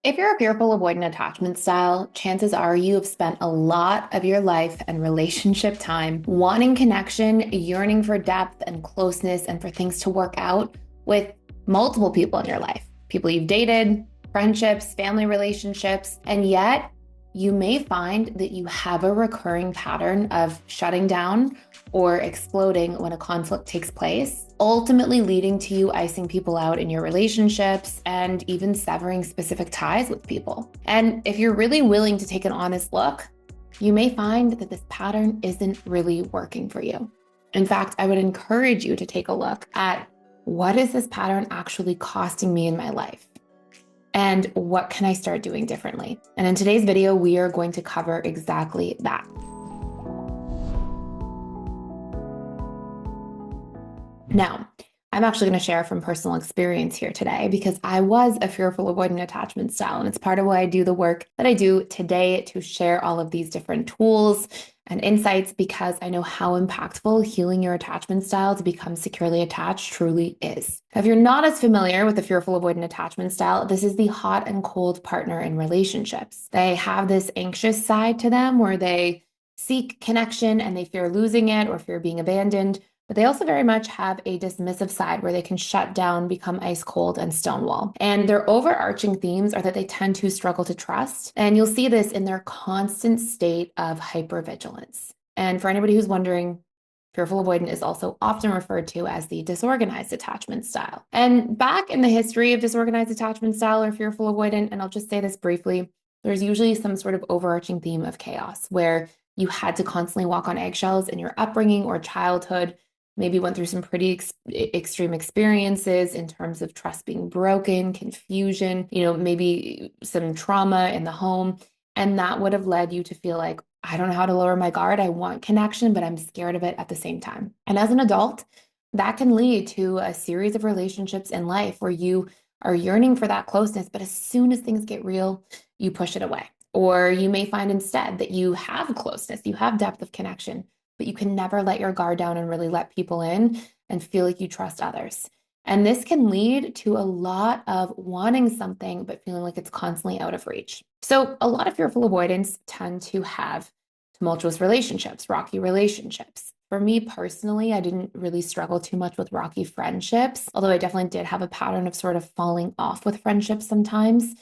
If you're a fearful avoidant attachment style, chances are you have spent a lot of your life and relationship time wanting connection, yearning for depth and closeness, and for things to work out with multiple people in your life. People you've dated, friendships, family relationships, and yet you may find that you have a recurring pattern of shutting down or exploding when a conflict takes place, ultimately leading to you icing people out in your relationships and even severing specific ties with people. And if you're really willing to take an honest look, you may find that this pattern isn't really working for you. In fact, I would encourage you to take a look at what is this pattern actually costing me in my life? And what can I start doing differently? And in today's video, we are going to cover exactly that. Now, I'm actually going to share from personal experience here today because I was a fearful avoidant attachment style. And it's part of why I do the work that I do today to share all of these different tools and insights because I know how impactful healing your attachment style to become securely attached truly is. If you're not as familiar with the fearful avoidant attachment style, this is the hot and cold partner in relationships. They have this anxious side to them where they seek connection and they fear losing it or fear being abandoned. But they also very much have a dismissive side where they can shut down, become ice cold, and stonewall. And their overarching themes are that they tend to struggle to trust. And you'll see this in their constant state of hypervigilance. And for anybody who's wondering, fearful avoidant is also often referred to as the disorganized attachment style. And back in the history of disorganized attachment style or fearful avoidant, and I'll just say this briefly, there's usually some sort of overarching theme of chaos where you had to constantly walk on eggshells in your upbringing or childhood, maybe went through some pretty extreme experiences in terms of trust being broken, confusion, maybe some trauma in the home. And that would have led you to feel like, I don't know how to lower my guard. I want connection, but I'm scared of it at the same time. And as an adult, that can lead to a series of relationships in life where you are yearning for that closeness, but as soon as things get real, you push it away. Or you may find instead that you have closeness, you have depth of connection, but you can never let your guard down and really let people in and feel like you trust others. And this can lead to a lot of wanting something, but feeling like it's constantly out of reach. So a lot of fearful avoidants tend to have tumultuous relationships, rocky relationships. For me personally, I didn't really struggle too much with rocky friendships, although I definitely did have a pattern of sort of falling off with friendships sometimes.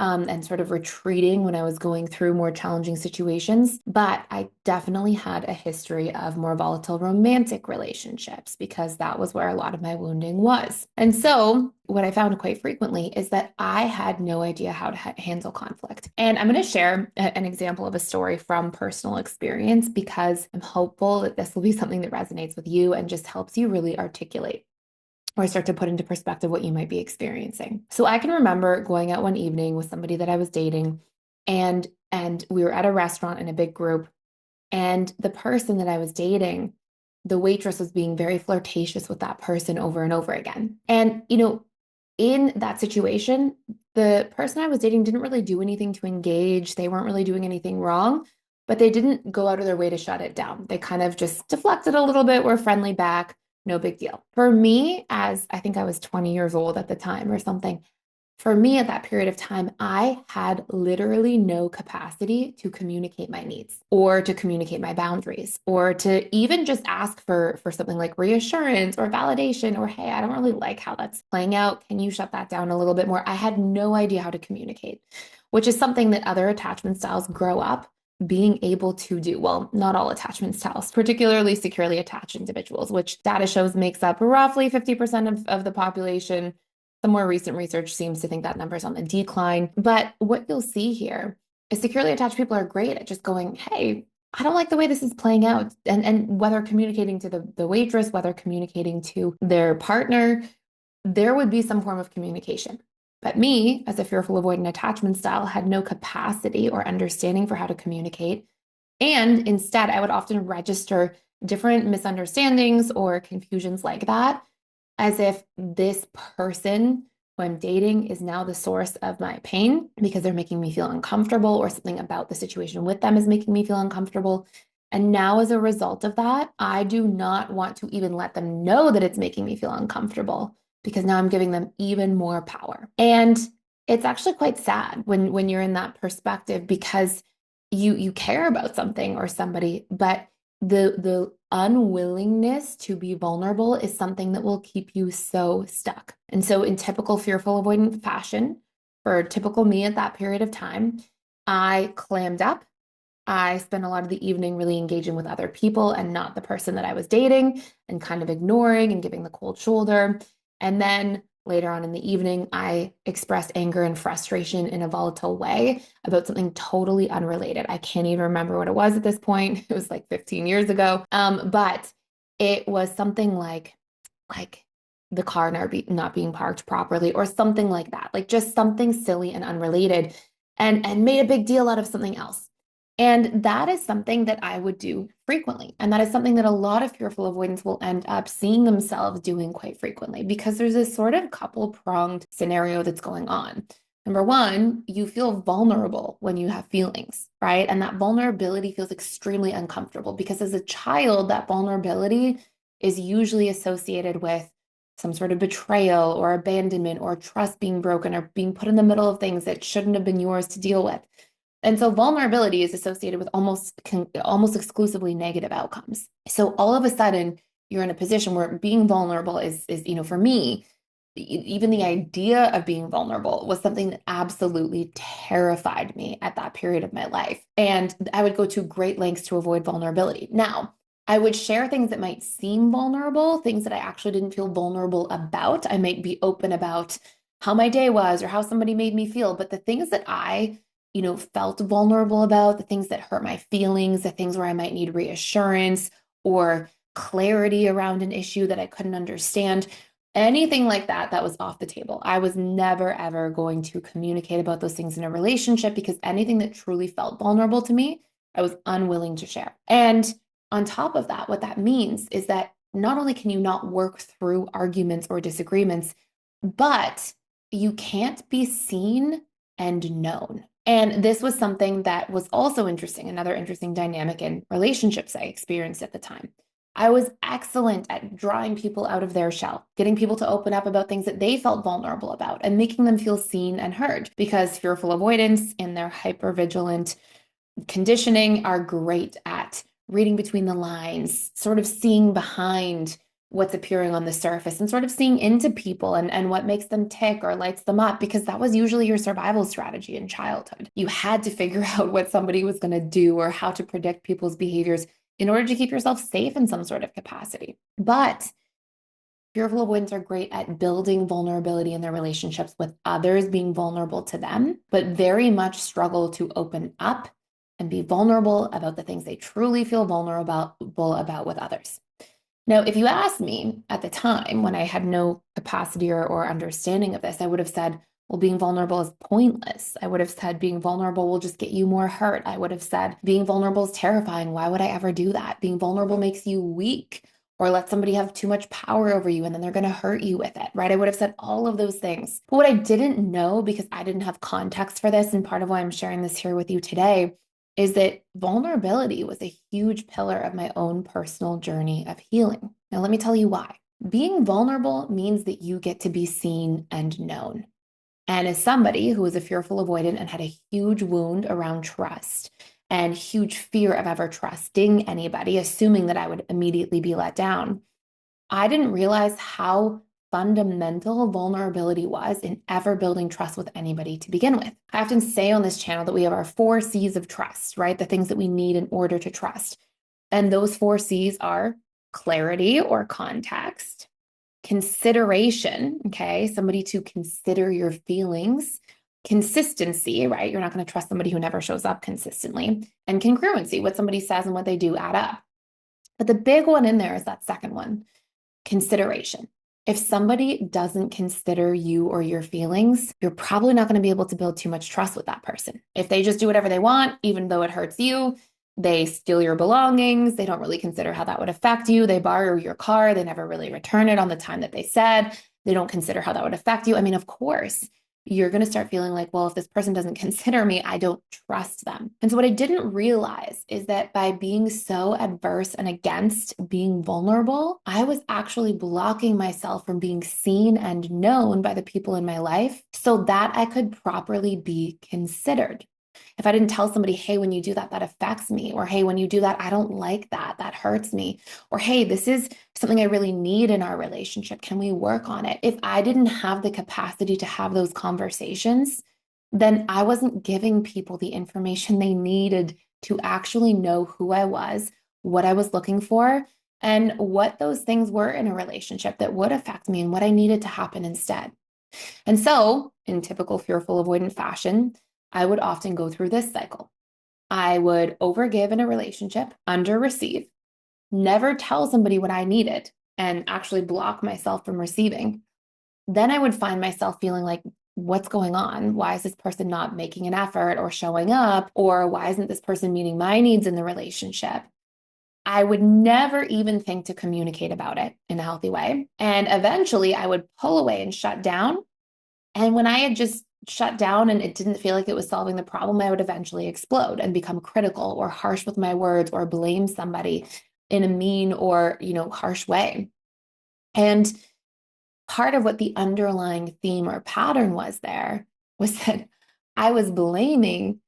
And sort of retreating when I was going through more challenging situations. But I definitely had a history of more volatile romantic relationships because that was where a lot of my wounding was. And so what I found quite frequently is that I had no idea how to handle conflict. And I'm going to share an example of a story from personal experience because I'm hopeful that this will be something that resonates with you and just helps you really articulate or start to put into perspective what you might be experiencing. So I can remember going out one evening with somebody that I was dating and we were at a restaurant in a big group, and the person that I was dating, the waitress was being very flirtatious with that person over and over again. And in that situation, the person I was dating didn't really do anything to engage. They weren't really doing anything wrong, but they didn't go out of their way to shut it down. They kind of just deflected a little bit, were friendly back. No big deal. For me, as I think I was 20 years old at the time or something, for me at that period of time, I had literally no capacity to communicate my needs or to communicate my boundaries or to even just ask for something like reassurance or validation or, hey, I don't really like how that's playing out. Can you shut that down a little bit more? I had no idea how to communicate, which is something that other attachment styles grow up being able to do. Well, not all attachment styles, particularly securely attached individuals, which data shows makes up roughly 50% of the population. Some more recent research seems to think that number is on the decline. But what you'll see here is securely attached people are great at just going, hey, I don't like the way this is playing out. And whether communicating to the waitress, whether communicating to their partner, there would be some form of communication. But me, as a fearful avoidant attachment style, had no capacity or understanding for how to communicate. And instead, I would often register different misunderstandings or confusions like that as if this person who I'm dating is now the source of my pain because they're making me feel uncomfortable or something about the situation with them is making me feel uncomfortable. And now, as a result of that, I do not want to even let them know that it's making me feel uncomfortable because now I'm giving them even more power. And It's actually quite sad when you're in that perspective because you care about something or somebody, but the unwillingness to be vulnerable is something that will keep you so stuck. And so in typical fearful avoidant fashion, for typical me at that period of time, I clammed up. I spent a lot of the evening really engaging with other people and not the person that I was dating and kind of ignoring and giving the cold shoulder. And then later on in the evening, I expressed anger and frustration in a volatile way about something totally unrelated. I can't even remember what it was at this point. It was like 15 years ago. But it was something like the car not being parked properly or something like that, like just something silly and unrelated and made a big deal out of something else. And that is something that I would do frequently. And that is something that a lot of fearful avoidants will end up seeing themselves doing quite frequently because there's this sort of couple-pronged scenario that's going on. Number one, you feel vulnerable when you have feelings, right? And that vulnerability feels extremely uncomfortable because as a child, that vulnerability is usually associated with some sort of betrayal or abandonment or trust being broken or being put in the middle of things that shouldn't have been yours to deal with. And so vulnerability is associated with almost exclusively negative outcomes. So all of a sudden, you're in a position where being vulnerable is for me, even the idea of being vulnerable was something that absolutely terrified me at that period of my life. And I would go to great lengths to avoid vulnerability. Now, I would share things that might seem vulnerable, things that I actually didn't feel vulnerable about. I might be open about how my day was or how somebody made me feel, but the things that I felt vulnerable about, the things that hurt my feelings, the things where I might need reassurance or clarity around an issue that I couldn't understand, anything like that, that was off the table. I was never, ever going to communicate about those things in a relationship because anything that truly felt vulnerable to me, I was unwilling to share. And on top of that, what that means is that not only can you not work through arguments or disagreements, but you can't be seen and known. And this was something that was also interesting, another interesting dynamic in relationships I experienced at the time. I was excellent at drawing people out of their shell, getting people to open up about things that they felt vulnerable about and making them feel seen and heard because fearful avoidance in their hypervigilant conditioning are great at reading between the lines, sort of seeing behind what's appearing on the surface and sort of seeing into people and what makes them tick or lights them up, because that was usually your survival strategy in childhood. You had to figure out what somebody was going to do or how to predict people's behaviors in order to keep yourself safe in some sort of capacity. But fearful avoidants are great at building vulnerability in their relationships with others, being vulnerable to them, but very much struggle to open up and be vulnerable about the things they truly feel vulnerable about with others. Now, if you asked me at the time when I had no capacity or understanding of this, I would have said, well, being vulnerable is pointless. I would have said being vulnerable will just get you more hurt. I would have said being vulnerable is terrifying. Why would I ever do that? Being vulnerable makes you weak or let somebody have too much power over you and then they're going to hurt you with it, right? I would have said all of those things. But what I didn't know, because I didn't have context for this, and part of why I'm sharing this here with you today, is that vulnerability was a huge pillar of my own personal journey of healing. Now, let me tell you why. Being vulnerable means that you get to be seen and known. And as somebody who was a fearful avoidant and had a huge wound around trust and huge fear of ever trusting anybody, assuming that I would immediately be let down, I didn't realize how fundamental vulnerability was in ever building trust with anybody to begin with. I often say on this channel that we have our 4 C's of trust, right? The things that we need in order to trust. And those 4 C's are clarity or context, consideration, okay, somebody to consider your feelings, consistency, right? You're not going to trust somebody who never shows up consistently, and congruency, what somebody says and what they do add up. But the big one in there is that second one, consideration. If somebody doesn't consider you or your feelings, you're probably not going to be able to build too much trust with that person. If they just do whatever they want, even though it hurts you, they steal your belongings, they don't really consider how that would affect you, they borrow your car, they never really return it on the time that they said, they don't consider how that would affect you. I mean, of course, you're going to start feeling like, well, if this person doesn't consider me, I don't trust them. And so what I didn't realize is that by being so adverse and against being vulnerable, I was actually blocking myself from being seen and known by the people in my life so that I could properly be considered. If I didn't tell somebody, hey, when you do that, that affects me, or hey, when you do that, I don't like that, that hurts me, or hey, this is something I really need in our relationship. Can we work on it? If I didn't have the capacity to have those conversations, then I wasn't giving people the information they needed to actually know who I was, what I was looking for, and what those things were in a relationship that would affect me and what I needed to happen instead. And so, in typical fearful avoidant fashion, I would often go through this cycle. I would overgive in a relationship, under receive, never tell somebody what I needed, and actually block myself from receiving. Then I would find myself feeling like, what's going on? Why is this person not making an effort or showing up? Or why isn't this person meeting my needs in the relationship? I would never even think to communicate about it in a healthy way. And eventually I would pull away and shut down. And when I had just shut down and it didn't feel like it was solving the problem, I would eventually explode and become critical or harsh with my words or blame somebody in a mean or, harsh way. And part of what the underlying theme or pattern was there was that I was blaming,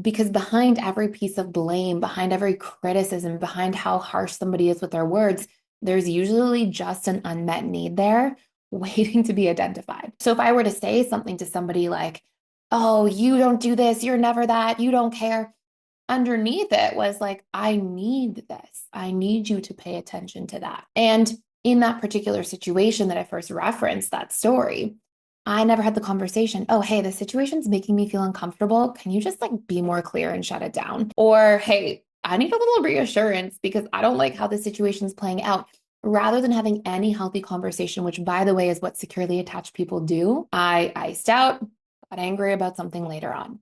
because behind every piece of blame, behind every criticism, behind how harsh somebody is with their words, there's usually just an unmet need there waiting to be identified. So if I were to say something to somebody like, oh, you don't do this, you're never that, you don't care, underneath it was like, I need this. I need you to pay attention to that. And in that particular situation that I first referenced, that story, I never had the conversation. Oh, hey, the situation's making me feel uncomfortable. Can you just be more clear and shut it down? Or, hey, I need a little reassurance because I don't like how the situation's playing out. Rather than having any healthy conversation, which by the way is what securely attached people do, I iced out, got angry about something later on.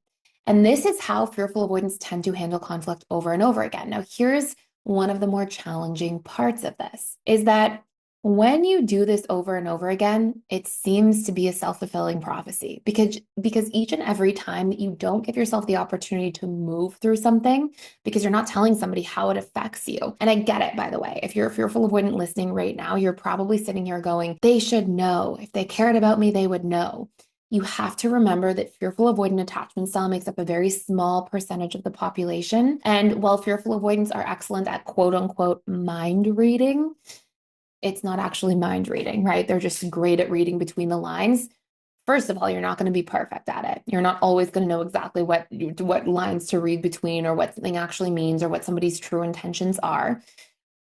And this is how fearful avoidants tend to handle conflict over and over again. Now, here's one of the more challenging parts of this is that when you do this over and over again, it seems to be a self-fulfilling prophecy because each and every time that you don't give yourself the opportunity to move through something because you're not telling somebody how it affects you. And I get it, by the way. If you're a fearful avoidant listening right now, you're probably sitting here going, they should know. If they cared about me, they would know. You have to remember that fearful avoidant attachment style makes up a very small percentage of the population. And while fearful avoidants are excellent at quote unquote mind reading, it's not actually mind reading, right? They're just great at reading between the lines. First of all, you're not going to be perfect at it. You're not always going to know exactly what lines to read between or what something actually means or what somebody's true intentions are.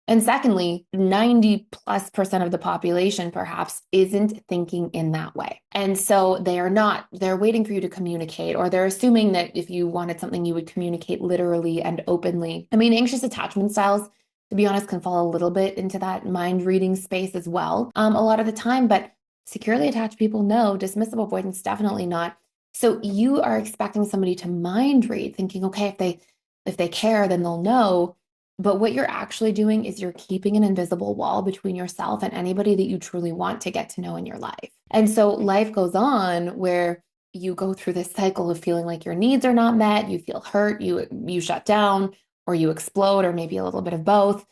And secondly, 90+% of the population perhaps isn't thinking in that way. And so they're waiting for you to communicate, or they're assuming that if you wanted something, you would communicate literally and openly. I mean, anxious attachment styles, to be honest, can fall a little bit into that mind reading space as well, a lot of the time, but securely attached people, no. Dismissive avoidance, definitely not. So you are expecting somebody to mind read, thinking, okay, if they care, then they'll know. But what you're actually doing is you're keeping an invisible wall between yourself and anybody that you truly want to get to know in your life. And so life goes on where you go through this cycle of feeling like your needs are not met, you feel hurt, you shut down, or you explode, or maybe a little bit of both,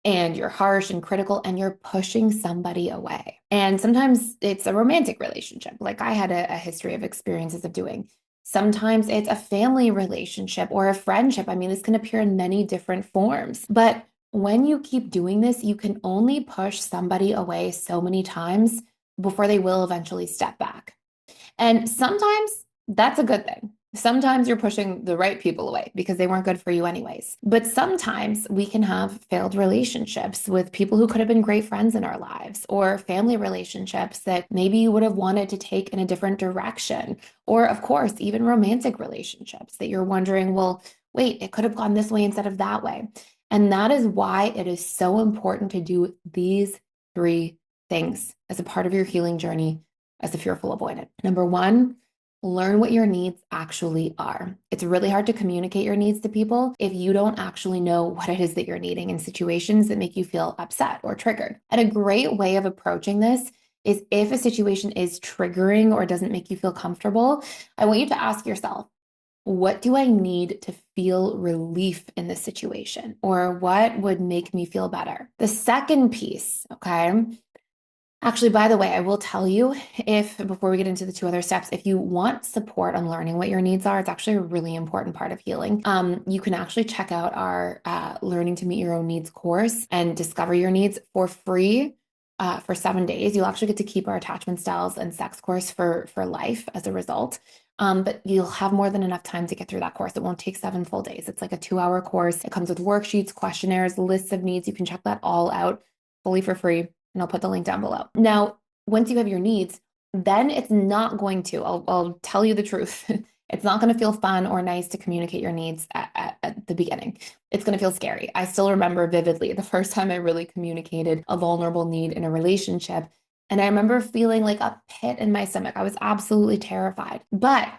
and you're harsh and critical, and you're pushing somebody away. And sometimes it's a romantic relationship, like I had a history of experiences of doing. Sometimes it's a family relationship or a friendship. I mean, this can appear in many different forms. But when you keep doing this, you can only push somebody away so many times before they will eventually step back. And sometimes that's a good thing. Sometimes you're pushing the right people away because they weren't good for you anyways. But sometimes we can have failed relationships with people who could have been great friends in our lives, or family relationships that maybe you would have wanted to take in a different direction. Or of course, even romantic relationships that you're wondering, well, wait, it could have gone this way instead of that way. And that is why it is so important to do these 3 things as a part of your healing journey as a fearful avoidant. Number 1, learn what your needs actually are. It's really hard to communicate your needs to people if you don't actually know what it is that you're needing in situations that make you feel upset or triggered. And a great way of approaching this is if a situation is triggering or doesn't make you feel comfortable, I want you to ask yourself, what do I need to feel relief in this situation? Or what would make me feel better? The second piece, okay? Actually, by the way, I will tell you if before we get into the two other steps, if you want support on learning what your needs are, it's actually a really important part of healing. You can actually check out our Learning to Meet Your Own Needs course and discover your needs for free for 7 days. You'll actually get to keep our attachment styles and sex course for life as a result. But you'll have more than enough time to get through that course. It won't take 7 full days. It's like a 2-hour course. It comes with worksheets, questionnaires, lists of needs. You can check that all out fully for free. And I'll put the link down below. Now, once you have your needs, then it's not going to, I'll tell you the truth. It's not going to feel fun or nice to communicate your needs at the beginning. It's going to feel scary. I still remember vividly the first time I really communicated a vulnerable need in a relationship. And I remember feeling like a pit in my stomach. I was absolutely terrified. But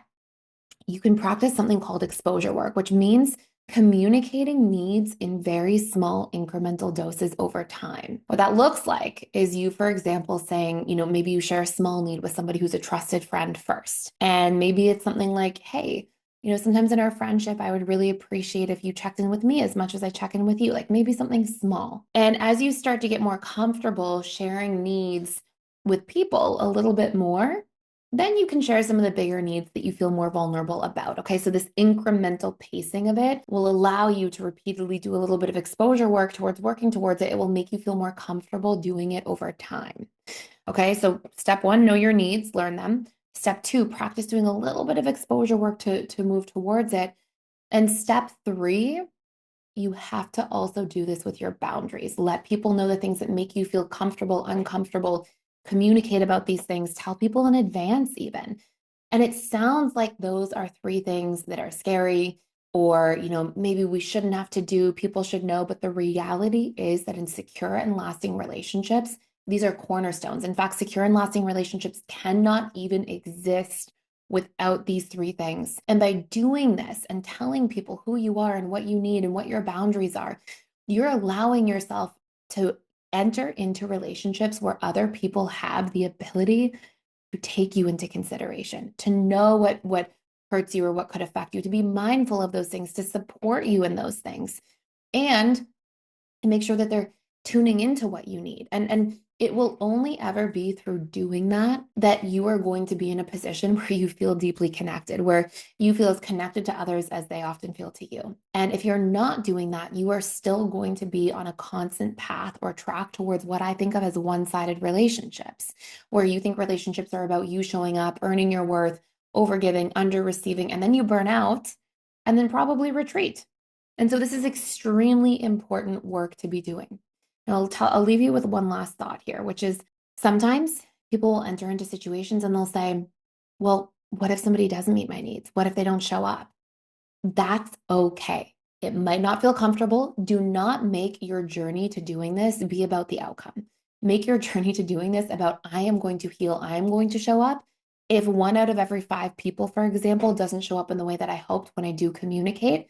you can practice something called exposure work, which means communicating needs in very small incremental doses over time. What that looks like is you, for example, saying, maybe you share a small need with somebody who's a trusted friend first. And maybe it's something like, hey, sometimes in our friendship, I would really appreciate if you checked in with me as much as I check in with you, like maybe something small. And as you start to get more comfortable sharing needs with people a little bit more, then you can share some of the bigger needs that you feel more vulnerable about. Okay, so this incremental pacing of it will allow you to repeatedly do a little bit of exposure work towards working towards it. It will make you feel more comfortable doing it over time. Okay, so step 1, know your needs, learn them. Step 2, practice doing a little bit of exposure work to move towards it. And step 3, you have to also do this with your boundaries. Let people know the things that make you feel comfortable, uncomfortable. Communicate about these things. Tell people in advance, even. And it sounds like those are 3 things that are scary, or, maybe we shouldn't have to do, people should know. But the reality is that in secure and lasting relationships, these are cornerstones. In fact, secure and lasting relationships cannot even exist without these 3 things. And by doing this and telling people who you are and what you need and what your boundaries are, you're allowing yourself to enter into relationships where other people have the ability to take you into consideration, to know what hurts you or what could affect you, to be mindful of those things, to support you in those things, and to make sure that they're tuning into what you need. And it will only ever be through doing that you are going to be in a position where you feel deeply connected, where you feel as connected to others as they often feel to you. And if you're not doing that, you are still going to be on a constant path or track towards what I think of as one-sided relationships, where you think relationships are about you showing up, earning your worth, overgiving, under receiving, and then you burn out and then probably retreat. And so this is extremely important work to be doing. And I'll leave you with one last thought here, which is sometimes people will enter into situations and they'll say, well, what if somebody doesn't meet my needs? What if they don't show up? That's okay. It might not feel comfortable. Do not make your journey to doing this be about the outcome. Make your journey to doing this about, I am going to heal. I am going to show up. If 1 out of every 5 people, for example, doesn't show up in the way that I hoped when I do communicate,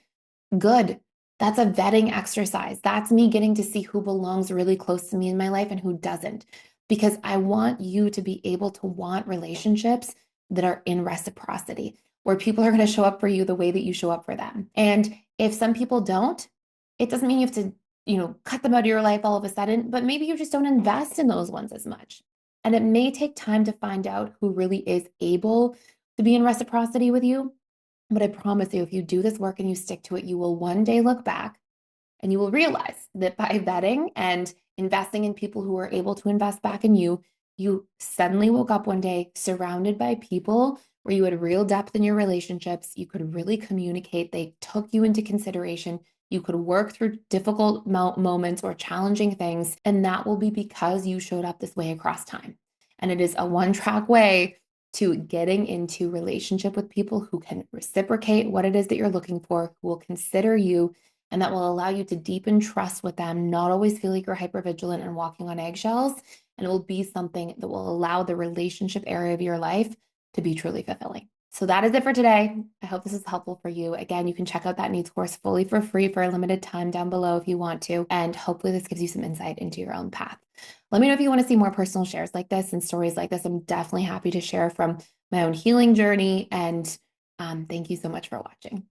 good. That's a vetting exercise. That's me getting to see who belongs really close to me in my life and who doesn't. Because I want you to be able to want relationships that are in reciprocity, where people are going to show up for you the way that you show up for them. And if some people don't, it doesn't mean you have to, cut them out of your life all of a sudden, but maybe you just don't invest in those ones as much. And it may take time to find out who really is able to be in reciprocity with you. But I promise you, if you do this work and you stick to it, you will one day look back and you will realize that by vetting and investing in people who are able to invest back in you, you suddenly woke up one day surrounded by people where you had real depth in your relationships. You could really communicate. They took you into consideration. You could work through difficult moments or challenging things. And that will be because you showed up this way across time. And it is a one-track way to getting into relationship with people who can reciprocate what it is that you're looking for, who will consider you, and that will allow you to deepen trust with them, not always feel like you're hypervigilant and walking on eggshells. And it will be something that will allow the relationship area of your life to be truly fulfilling. So that is it for today. I hope this is helpful for you. Again, you can check out that needs course fully for free for a limited time down below if you want to. And hopefully this gives you some insight into your own path. let me know if you want to see more personal shares like this and stories like this. I'm definitely happy to share from my own healing journey. And thank you so much for watching.